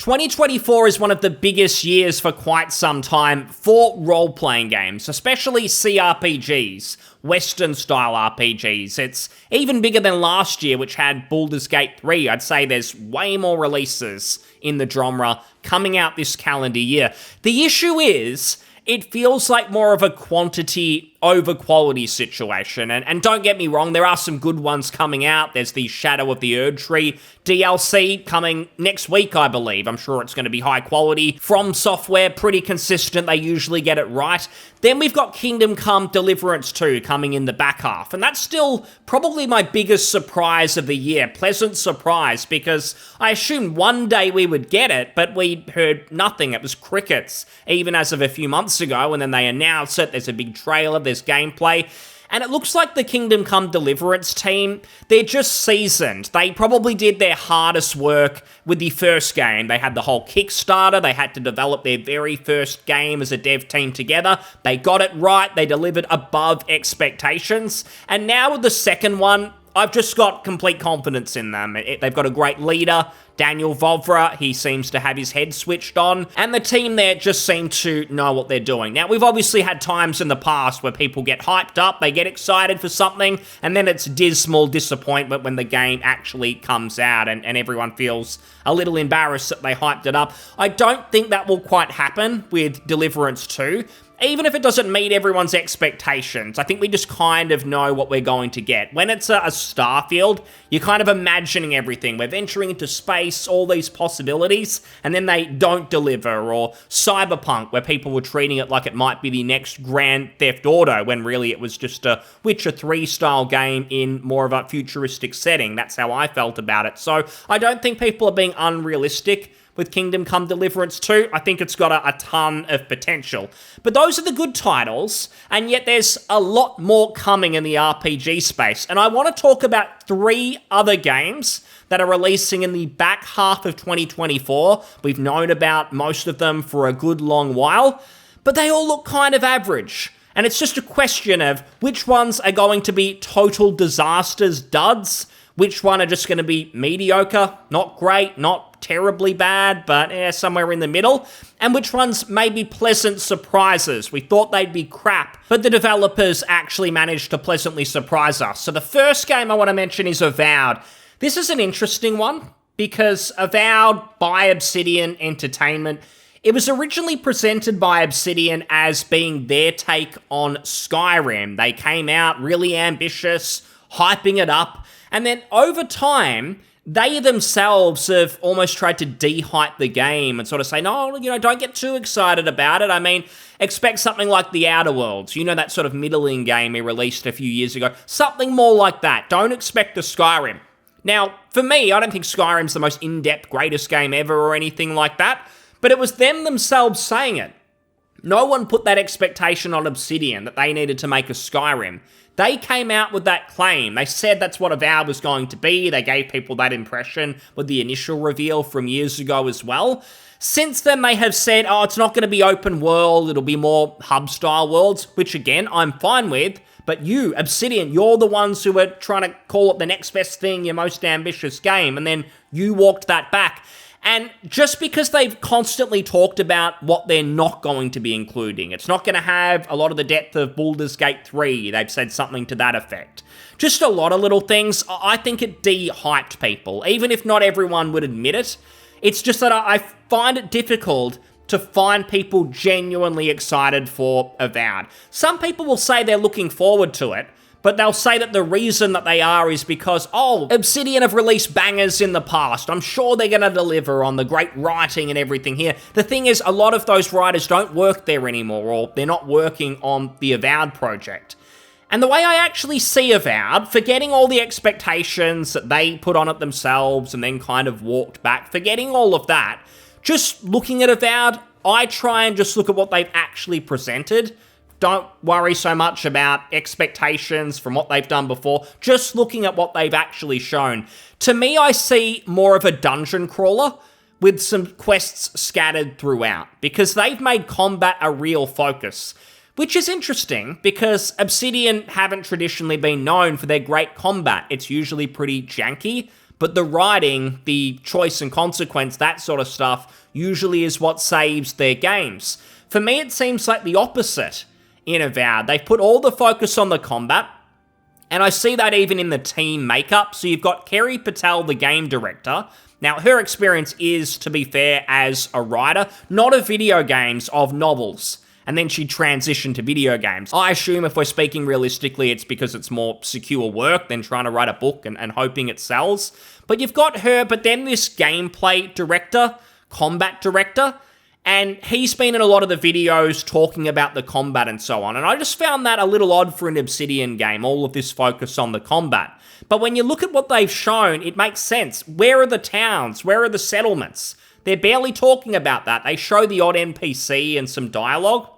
2024 is one of the biggest years for quite some time for role-playing games, especially CRPGs, Western-style RPGs. It's even bigger than last year, which had Baldur's Gate 3. I'd say there's way more releases in the genre coming out this calendar year. The issue is, it feels like more of a quantity over quality situation. And don't get me wrong, there are some good ones coming out. There's the Shadow of the Erdtree DLC coming next week, I believe. I'm sure it's going to be high quality. From Software, pretty consistent. They usually get it right. Then we've got Kingdom Come Deliverance 2 coming in the back half. And that's still probably my biggest surprise of the year. Pleasant surprise, because I assumed one day we would get it, but we heard nothing. It was crickets, even as of a few months ago. And then they announced it. There's a big trailer. There's gameplay. And it looks like the Kingdom Come Deliverance team, they're just seasoned. They probably did their hardest work with the first game. They had the whole Kickstarter. They had to develop their very first game as a dev team together. They got it right. They delivered above expectations. And now with the second one, I've just got complete confidence in them. They've got a great leader, Daniel Vovra. He seems to have his head switched on, and the team there just seem to know what they're doing. Now, we've obviously had times in the past where people get hyped up, they get excited for something, and then it's dismal disappointment when the game actually comes out, and everyone feels a little embarrassed that they hyped it up. I don't think that will quite happen with Deliverance 2. Even if it doesn't meet everyone's expectations, I think we just kind of know what we're going to get. When it's a Starfield, you're kind of imagining everything. We're venturing into space, all these possibilities, and then they don't deliver. Or Cyberpunk, where people were treating it like it might be the next Grand Theft Auto, when really it was just a Witcher 3 style game in more of a futuristic setting. That's how I felt about it. So I don't think people are being unrealistic with Kingdom Come Deliverance 2. I think it's got a ton of potential. But those are the good titles, and yet there's a lot more coming in the RPG space. And I want to talk about 3 other games that are releasing in the back half of 2024. We've known about most of them for a good long while, but they all look kind of average. And it's just a question of which ones are going to be total disasters, duds, which one are just going to be mediocre, not great, not terribly bad, but somewhere in the middle, and which ones may be pleasant surprises. We thought they'd be crap, but the developers actually managed to pleasantly surprise us. So the first game I want to mention is Avowed. This is an interesting one, because Avowed by Obsidian Entertainment, it was originally presented by Obsidian as being their take on Skyrim. They came out really ambitious, hyping it up, and then over time, they themselves have almost tried to de-hype the game and sort of say, no, don't get too excited about it. I mean, expect something like The Outer Worlds. That sort of middling game he released a few years ago. Something more like that. Don't expect the Skyrim. Now, for me, I don't think Skyrim's the most in-depth, greatest game ever or anything like that, but it was them themselves saying it. No one put that expectation on Obsidian that they needed to make a Skyrim. They came out with that claim. They said that's what Avowed was going to be. They gave people that impression with the initial reveal from years ago as well. Since then, they have said, it's not going to be open world. It'll be more hub-style worlds, which again, I'm fine with. But you, Obsidian, you're the ones who are trying to call it the next best thing, your most ambitious game, and then you walked that back. And just because they've constantly talked about what they're not going to be including, it's not going to have a lot of the depth of Baldur's Gate 3, they've said something to that effect. Just a lot of little things. I think it de-hyped people, even if not everyone would admit it. It's just that I find it difficult to find people genuinely excited for Avowed. Some people will say they're looking forward to it, but they'll say that the reason that they are is because, Obsidian have released bangers in the past. I'm sure they're going to deliver on the great writing and everything here. The thing is, a lot of those writers don't work there anymore, or they're not working on the Avowed project. And the way I actually see Avowed, forgetting all the expectations that they put on it themselves and then kind of walked back, forgetting all of that, just looking at Avowed, I try and just look at what they've actually presented. Don't worry so much about expectations from what they've done before, just looking at what they've actually shown. To me, I see more of a dungeon crawler with some quests scattered throughout, because they've made combat a real focus, which is interesting because Obsidian haven't traditionally been known for their great combat. It's usually pretty janky, But the writing, the choice and consequence, that sort of stuff, usually is what saves their games. For me, it seems like the opposite in Avowed. They've put all the focus on the combat, and I see that even in the team makeup. So you've got Kerry Patel, the game director. Now, her experience is, to be fair, as a writer, not of video games, of novels. And then she transitioned to video games. I assume if we're speaking realistically, it's because it's more secure work than trying to write a book and hoping it sells. But you've got her, but then this gameplay director, combat director, and he's been in a lot of the videos talking about the combat and so on. And I just found that a little odd for an Obsidian game, all of this focus on the combat. But when you look at what they've shown, it makes sense. Where are the towns? Where are the settlements? They're barely talking about that. They show the odd NPC and some dialogue,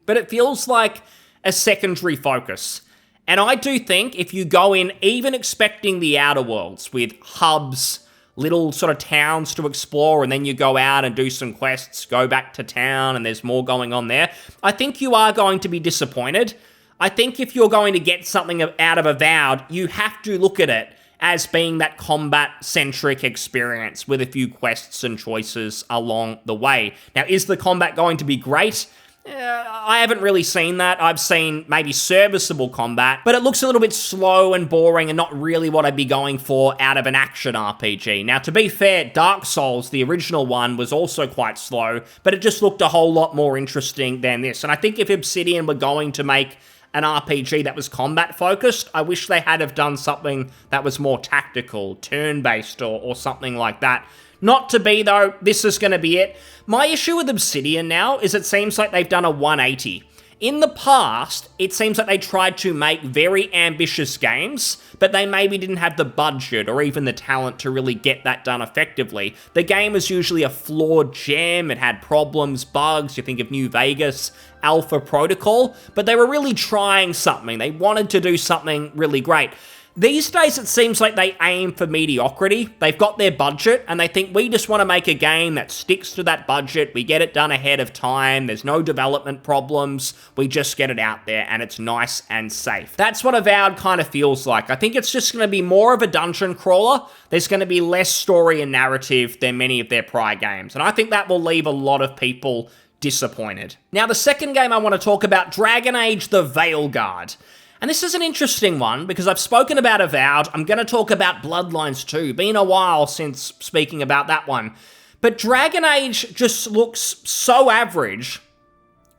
but it feels like a secondary focus. And I do think if you go in even expecting the Outer Worlds with hubs, little sort of towns to explore, and then you go out and do some quests, go back to town, and there's more going on there, I think you are going to be disappointed. I think if you're going to get something out of Avowed, you have to look at it as being that combat-centric experience with a few quests and choices along the way. Now, is the combat going to be great? I haven't really seen that. I've seen maybe serviceable combat, but it looks a little bit slow and boring and not really what I'd be going for out of an action RPG. Now, to be fair, Dark Souls, the original one, was also quite slow, but it just looked a whole lot more interesting than this. And I think if Obsidian were going to make an RPG that was combat-focused, I wish they had have done something that was more tactical, turn-based, or something like that. Not to be, though. This is going to be it. My issue with Obsidian now is it seems like they've done a 180. In the past, it seems like they tried to make very ambitious games, but they maybe didn't have the budget or even the talent to really get that done effectively. The game was usually a flawed gem. It had problems, bugs. You think of New Vegas, Alpha Protocol, but they were really trying something. They wanted to do something really great. These days, it seems like they aim for mediocrity. They've got their budget, and they think, we just want to make a game that sticks to that budget. We get it done ahead of time. There's no development problems. We just get it out there, and it's nice and safe. That's what Avowed kind of feels like. I think it's just going to be more of a dungeon crawler. There's going to be less story and narrative than many of their prior games, and I think that will leave a lot of people disappointed. Now, the second game I want to talk about, Dragon Age the Veilguard. And this is an interesting one, because I've spoken about Avowed. I'm going to talk about Bloodlines too. Been a while since speaking about that one. But Dragon Age just looks so average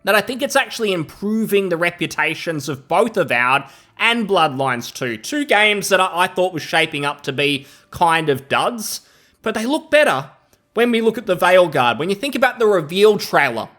that I think it's actually improving the reputations of both Avowed and Bloodlines 2. Two games that I thought was shaping up to be kind of duds, but they look better when we look at the Veilguard. When you think about the reveal trailer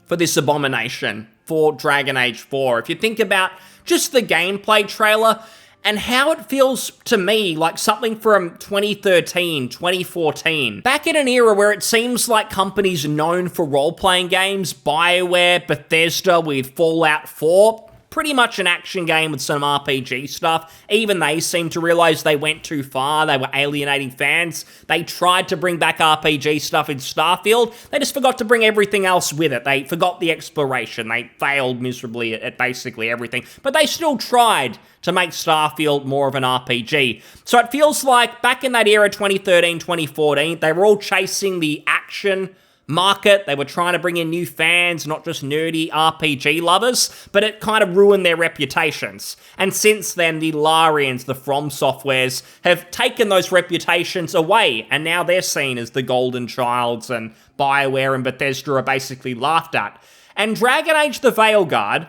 for this abomination for Dragon Age 4, if you think about just the gameplay trailer and how it feels to me like something from 2013, 2014. Back in an era where it seems like companies known for role-playing games, BioWare, Bethesda with Fallout 4, pretty much an action game with some RPG stuff. Even they seemed to realize they went too far. They were alienating fans. They tried to bring back RPG stuff in Starfield. They just forgot to bring everything else with it. They forgot the exploration. They failed miserably at basically everything. But they still tried to make Starfield more of an RPG. So it feels like back in that era, 2013, 2014, they were all chasing the action market. They were trying to bring in new fans, not just nerdy RPG lovers, but it kind of ruined their reputations. And since then, the Larians, the From Softwares, have taken those reputations away, and now they're seen as the golden childs, and BioWare and Bethesda are basically laughed at. And Dragon Age the Veilguard,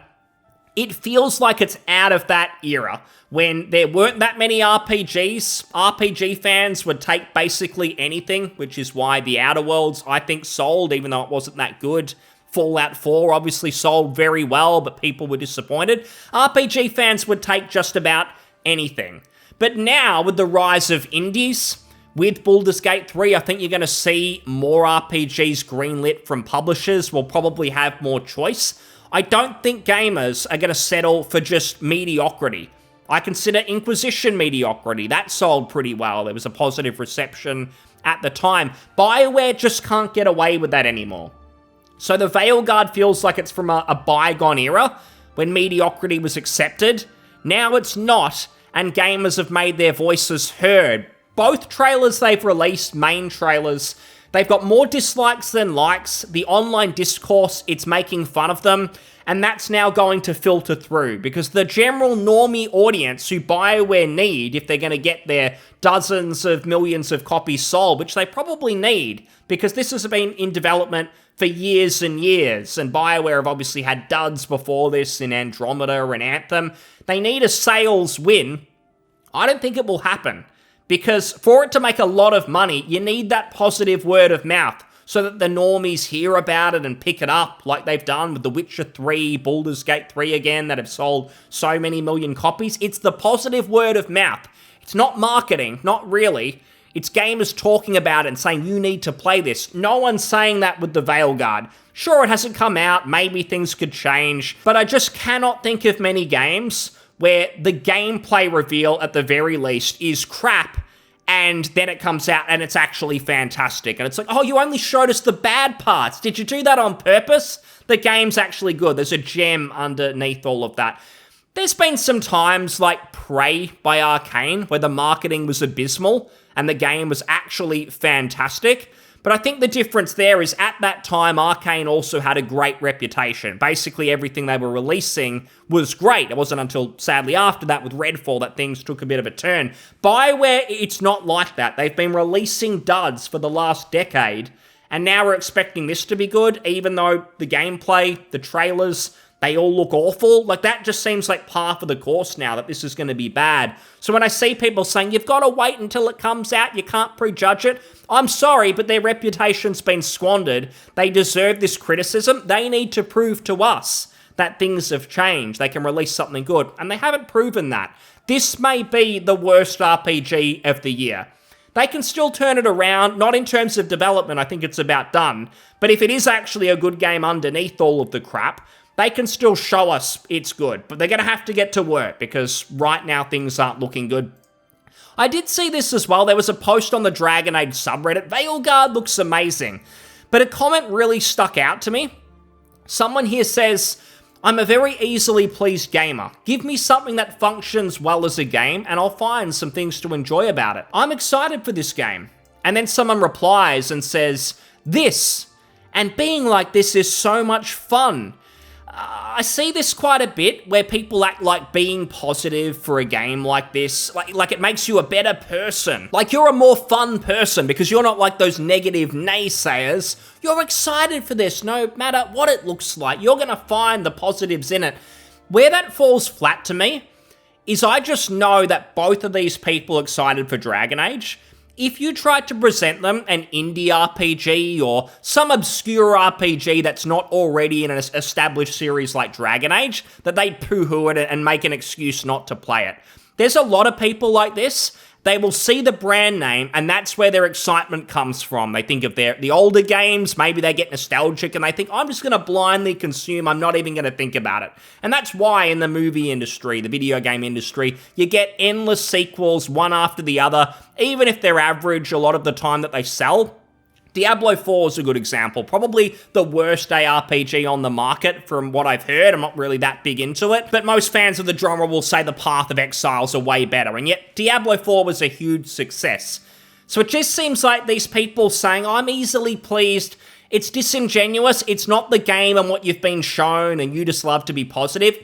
it feels like it's out of that era when there weren't that many RPGs. RPG fans would take basically anything, which is why the Outer Worlds, I think, sold, even though it wasn't that good. Fallout 4 obviously sold very well, but people were disappointed. RPG fans would take just about anything. But now, with the rise of indies, with Baldur's Gate 3, I think you're going to see more RPGs greenlit from publishers. We'll probably have more choice. I don't think gamers are going to settle for just mediocrity. I consider Inquisition mediocrity. That sold pretty well. There was a positive reception at the time. BioWare just can't get away with that anymore. So the Veilguard feels like it's from a bygone era when mediocrity was accepted. Now it's not, and gamers have made their voices heard. both trailers they've released, main trailers, they've got more dislikes than likes. The online discourse, it's making fun of them, and that's now going to filter through, because the general normie audience who BioWare need, if they're going to get their dozens of millions of copies sold, which they probably need, because this has been in development for years and years, and BioWare have obviously had duds before this in Andromeda and Anthem. They need a sales win. I don't think it will happen, because for it to make a lot of money, you need that positive word of mouth so that the normies hear about it and pick it up, like they've done with The Witcher 3, Baldur's Gate 3 again, that have sold so many million copies. It's the positive word of mouth. It's not marketing, not really. It's gamers talking about it and saying, you need to play this. No one's saying that with the Veilguard. Sure, it hasn't come out, maybe things could change, but I just cannot think of many games where the gameplay reveal, at the very least, is crap, and then it comes out and it's actually fantastic. And it's like, oh, you only showed us the bad parts. Did you do that on purpose? The game's actually good. There's a gem underneath all of that. There's been some times, like Prey by Arcane, where the marketing was abysmal and the game was actually fantastic. But I think the difference there is, at that time, Arcane also had a great reputation. Basically, everything they were releasing was great. It wasn't until, sadly, after that with Redfall that things took a bit of a turn. BioWare, it's not like that. They've been releasing duds for the last decade, and now we're expecting this to be good, even though the gameplay, the trailers, they all look awful. Like, that just seems like par for the course now, that this is going to be bad. So when I see people saying, you've got to wait until it comes out, you can't prejudge it, I'm sorry, but their reputation's been squandered. They deserve this criticism. They need to prove to us that things have changed. They can release something good, and they haven't proven that. This may be the worst RPG of the year. They can still turn it around, not in terms of development, I think it's about done, but if it is actually a good game underneath all of the crap, they can still show us it's good, but they're going to have to get to work, because right now things aren't looking good. I did see this as well. There was a post on the Dragon Age subreddit. Veilguard looks amazing, but a comment really stuck out to me. Someone here says, I'm a very easily pleased gamer. Give me something that functions well as a game, and I'll find some things to enjoy about it. I'm excited for this game. And then someone replies and says, this, and being like this is so much fun. I see this quite a bit, where people act like being positive for a game like this, like it makes you a better person. Like you're a more fun person because you're not like those negative naysayers. You're excited for this no matter what it looks like. You're going to find the positives in it. Where that falls flat to me is, I just know that both of these people are excited for Dragon Age. If you tried to present them an indie RPG or some obscure RPG that's not already in an established series like Dragon Age, that they'd poo-hoo it and make an excuse not to play it. There's a lot of people like this. They will see the brand name, and that's where their excitement comes from. They think of the older games, maybe they get nostalgic, and they think, I'm just going to blindly consume, I'm not even going to think about it. And that's why in the movie industry, the video game industry, you get endless sequels, one after the other, even if they're average a lot of the time that they sell. Diablo 4 is a good example. Probably the worst ARPG on the market from what I've heard. I'm not really that big into it, but most fans of the genre will say the Path of Exiles are way better, and yet Diablo 4 was a huge success. So it just seems like these people saying, I'm easily pleased, it's disingenuous, it's not the game and what you've been shown, and you just love to be positive.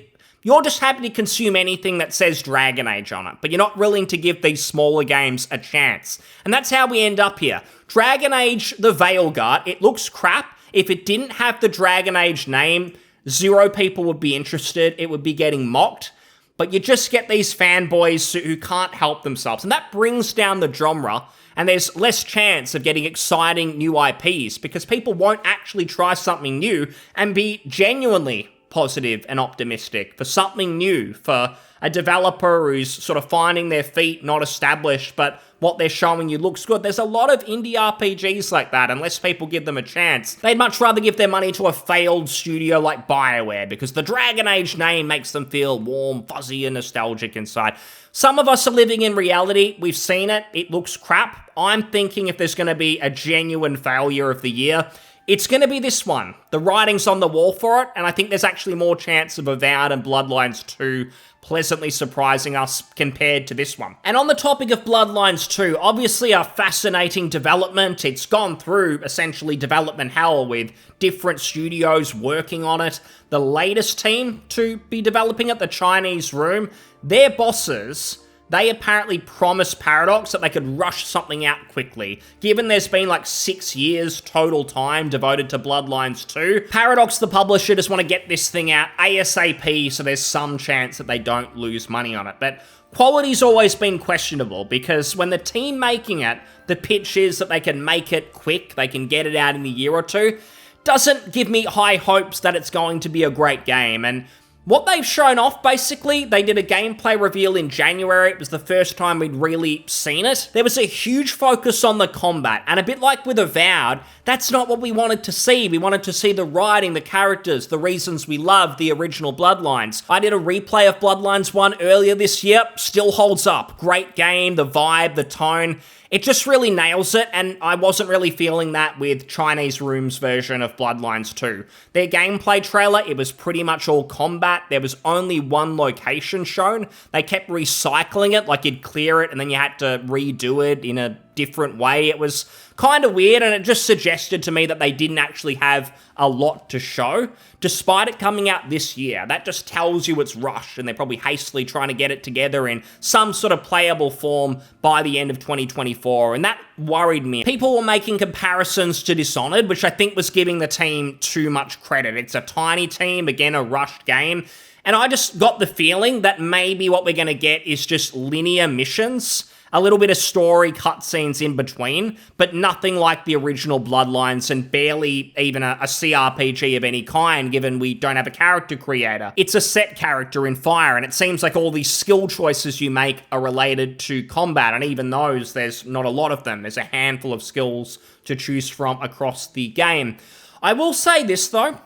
You're just happy to consume anything that says Dragon Age on it, but you're not willing to give these smaller games a chance. And that's how we end up here. Dragon Age the Veilguard, it looks crap. If it didn't have the Dragon Age name, zero people would be interested. It would be getting mocked. But you just get these fanboys who can't help themselves. And that brings down the genre, and there's less chance of getting exciting new IPs because people won't actually try something new and be genuinely positive and optimistic for something new, for a developer who's sort of finding their feet, not established, but what they're showing you looks good. There's a lot of indie RPGs like that, unless people give them a chance. They'd much rather give their money to a failed studio like BioWare, because the Dragon Age name makes them feel warm, fuzzy, and nostalgic inside. Some of us are living in reality. We've seen it. It looks crap. I'm thinking if there's going to be a genuine failure of the year, It's going to be this one. The writing's on the wall for it, and I think there's actually more chance of Avowed and Bloodlines 2 pleasantly surprising us compared to this one. And on the topic of Bloodlines 2, obviously a fascinating development. It's gone through essentially development hell with different studios working on it. The latest team to be developing it, the Chinese Room, their bosses, they apparently promised Paradox that they could rush something out quickly. Given there's been like 6 years total time devoted to Bloodlines 2, Paradox, the publisher, just want to get this thing out ASAP so there's some chance that they don't lose money on it. But quality's always been questionable because when the team making it, the pitch is that they can make it quick, they can get it out in a year or two, doesn't give me high hopes that it's going to be a great game. And what they've shown off, basically, they did a gameplay reveal in January. It was the first time we'd really seen it. There was a huge focus on the combat, and a bit like with Avowed, that's not what we wanted to see. We wanted to see the writing, the characters, the reasons we loved the original Bloodlines. I did a replay of Bloodlines 1 earlier this year. Still holds up. Great game, the vibe, the tone. It just really nails it, and I wasn't really feeling that with Chinese Room's version of Bloodlines 2. Their gameplay trailer, it was pretty much all combat. There was only one location shown. They kept recycling it, like you'd clear it and then you had to redo it in a different way. It was kind of weird, and it just suggested to me that they didn't actually have a lot to show, despite it coming out this year. That just tells you it's rushed, and they're probably hastily trying to get it together in some sort of playable form by the end of 2024, and that worried me. People were making comparisons to Dishonored, which I think was giving the team too much credit. It's a tiny team, again, a rushed game, and I just got the feeling that maybe what we're going to get is just linear missions, a little bit of story cutscenes in between, but nothing like the original Bloodlines and barely even a CRPG of any kind, given we don't have a character creator. It's a set character in Fire, and it seems like all these skill choices you make are related to combat, and even those, there's not a lot of them. There's a handful of skills to choose from across the game. I will say this, though.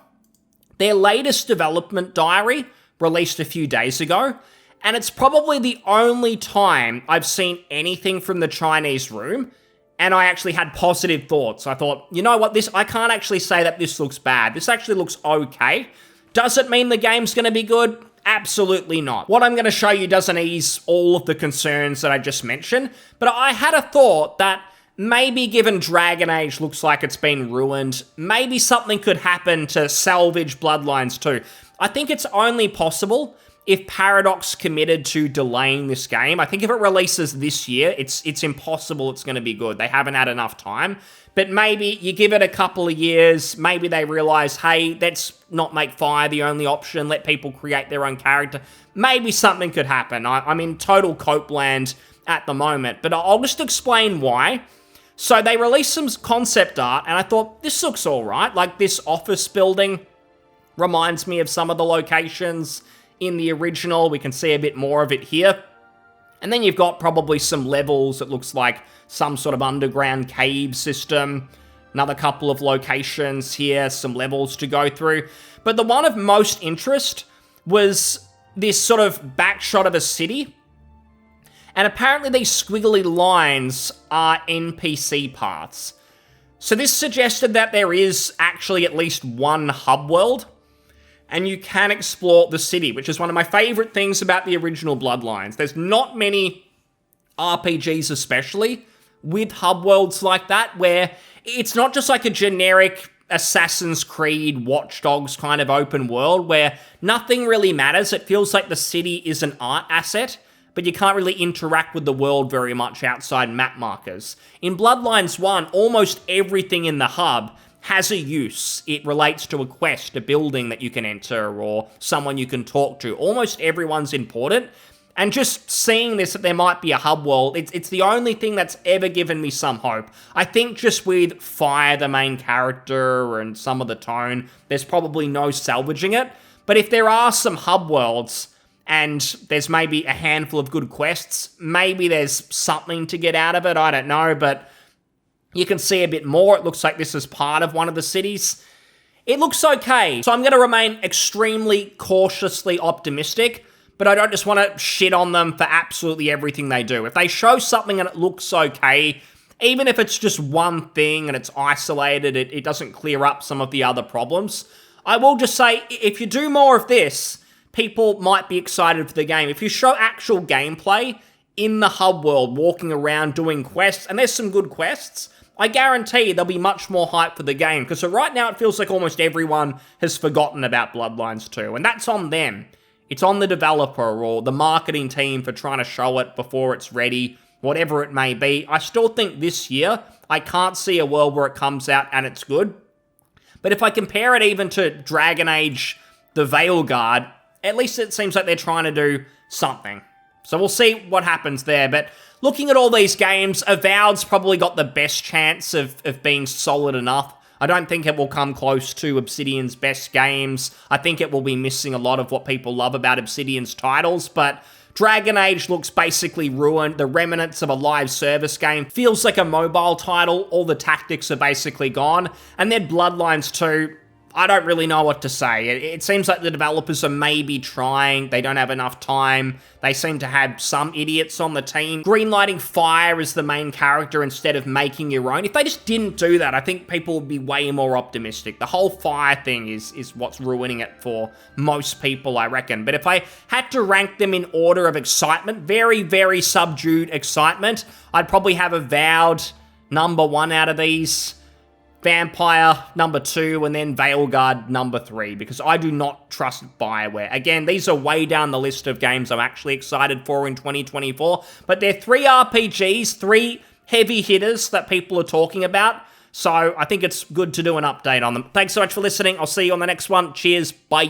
Their latest development diary, released a few days ago, and it's probably the only time I've seen anything from the Chinese Room, and I actually had positive thoughts. I thought, you know what, I can't actually say that this looks bad. This actually looks okay. Does it mean the game's going to be good? Absolutely not. What I'm going to show you doesn't ease all of the concerns that I just mentioned, but I had a thought that maybe given Dragon Age looks like it's been ruined, maybe something could happen to salvage Bloodlines 2. I think it's only possible if Paradox committed to delaying this game. I think if it releases this year, it's impossible it's going to be good. They haven't had enough time. But maybe you give it a couple of years, maybe they realize, hey, let's not make Fire the only option, let people create their own character. Maybe something could happen. I'm in total cope land at the moment, but I'll just explain why. So they released some concept art, and I thought, this looks all right. Like, this office building reminds me of some of the locations in the original. We can see a bit more of it here. And then you've got probably some levels. It looks like some sort of underground cave system. Another couple of locations here, some levels to go through. But the one of most interest was this sort of back shot of a city. And apparently these squiggly lines are NPC parts. So this suggested that there is actually at least one hub world, and you can explore the city, which is one of my favorite things about the original Bloodlines. There's not many RPGs, especially, with hub worlds like that, where it's not just like a generic Assassin's Creed, Watch Dogs kind of open world, where nothing really matters. It feels like the city is an art asset, but you can't really interact with the world very much outside map markers. In Bloodlines 1, almost everything in the hub has a use. It relates to a quest, a building that you can enter, or someone you can talk to. Almost everyone's important. And just seeing this, that there might be a hub world, it's the only thing that's ever given me some hope. I think just with Fire, the main character, and some of the tone, there's probably no salvaging it. But if there are some hub worlds, and there's maybe a handful of good quests, maybe there's something to get out of it, I don't know, but you can see a bit more. It looks like this is part of one of the cities. It looks okay. So I'm going to remain extremely cautiously optimistic, but I don't just want to shit on them for absolutely everything they do. If they show something and it looks okay, even if it's just one thing and it's isolated, it doesn't clear up some of the other problems. I will just say, if you do more of this, people might be excited for the game. If you show actual gameplay in the hub world, walking around doing quests, and there's some good quests, I guarantee there'll be much more hype for the game, because right now it feels like almost everyone has forgotten about Bloodlines 2, and that's on them. It's on the developer or the marketing team for trying to show it before it's ready, whatever it may be. I still think this year, I can't see a world where it comes out and it's good. But if I compare it even to Dragon Age, the Veilguard, at least it seems like they're trying to do something. So we'll see what happens there. But looking at all these games, Avowed's probably got the best chance of being solid enough. I don't think it will come close to Obsidian's best games. I think it will be missing a lot of what people love about Obsidian's titles, but Dragon Age looks basically ruined. The remnants of a live service game feels like a mobile title. All the tactics are basically gone. And then Bloodlines 2, I don't really know what to say. It seems like the developers are maybe trying. They don't have enough time. They seem to have some idiots on the team greenlighting fire as the main character instead of making your own. If they just didn't do that, I think people would be way more optimistic. The whole fire thing is what's ruining it for most people, I reckon. But if I had to rank them in order of excitement, very, very subdued excitement, I'd probably have Avowed number 1 out of these, Vampire number 2, and then Veilguard number 3, because I do not trust BioWare. Again, these are way down the list of games I'm actually excited for in 2024, but they're 3 RPGs, 3 heavy hitters that people are talking about, so I think it's good to do an update on them. Thanks so much for listening. I'll see you on the next one. Cheers. Bye.